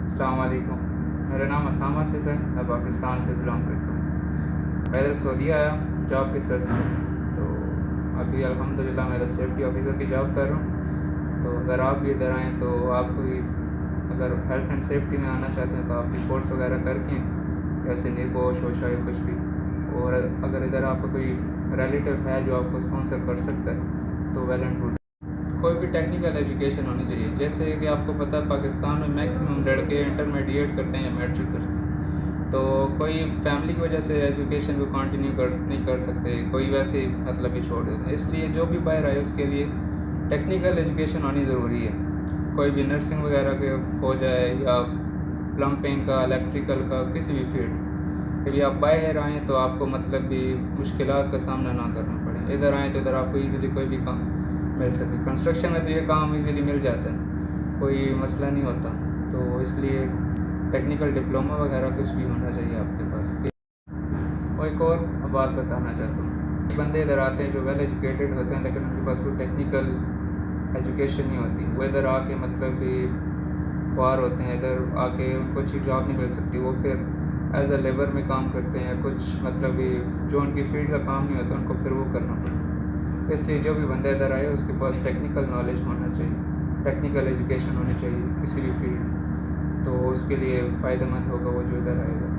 السلام علیکم، میرا نام اسامہ آصف ہے، میں پاکستان سے بلانگ کرتا ہوں۔ میں ادھر سعودیہ آیا جاب کے سلسلے میں، تو ابھی الحمدللہ میں ادھر سیفٹی آفیسر کی جاب کر رہا ہوں۔ تو اگر آپ بھی ادھر آئیں تو آپ کوئی اگر ہیلتھ اینڈ سیفٹی میں آنا چاہتے ہیں تو آپ کی کورس وغیرہ کر کے جیسے نربوش اوشا یا کچھ بھی، اور اگر ادھر آپ کا کوئی ریلیٹیو ہے جو آپ کو اسپانسر کر سکتا ہے تو ویل اینڈ گڈ۔ کوئی بھی ٹیکنیکل ایجوکیشن ہونی چاہیے، جیسے کہ آپ کو پتہ ہے پاکستان میں میکسیمم لڑکے انٹرمیڈیٹ کرتے ہیں یا میٹرک کرتے ہیں، تو کوئی فیملی کی وجہ سے ایجوکیشن کو کنٹینیو نہیں کر سکتے، کوئی ویسے ہی مطلب ہی چھوڑ دیتے ہیں۔ اس لیے جو بھی باہر آئے اس کے لیے ٹیکنیکل ایجوکیشن ہونی ضروری ہے، کوئی بھی نرسنگ وغیرہ کے ہو جائے یا پلمبنگ کا، الیکٹریکل کا، کسی بھی فیلڈ۔ کبھی آپ باہر آئیں تو آپ کو مطلب بھی مشکلات کا سامنا نہ کرنا پڑے، ادھر آئیں تو ادھر آپ کو ایزیلی کوئی بھی کام مل سکے۔ کنسٹرکشن میں تو یہ کام ایزیلی مل جاتا ہے، کوئی مسئلہ نہیں ہوتا، تو اس لیے ٹیکنیکل ڈپلومہ وغیرہ کچھ بھی ہونا چاہیے آپ کے پاس۔ اور ایک اور بات بتانا چاہتا ہوں، یہ بندے ادھر آتے ہیں جو ویل ایجوکیٹڈ ہوتے ہیں لیکن ان کے پاس کوئی ٹیکنیکل ایجوکیشن نہیں ہوتی، وہ ادھر آ کے مطلب بھی خوار ہوتے ہیں، ادھر آ کے ان کو اچھی جاب نہیں مل سکتی، وہ پھر ایز اے لیبر میں کام کرتے ہیں، کچھ مطلب بھی جو ان کی فیلڈ کا کام نہیں ہوتا ان کو پھر وہ کرنا پڑتا ہے۔ اس لیے جو بھی بندہ ادھر آئے اس کے پاس ٹیکنیکل نالج ہونا چاہیے، ٹیکنیکل ایجوکیشن ہونی چاہیے کسی بھی فیلڈ میں، تو اس کے لیے فائدہ مند ہوگا وہ جو ادھر آئے گا۔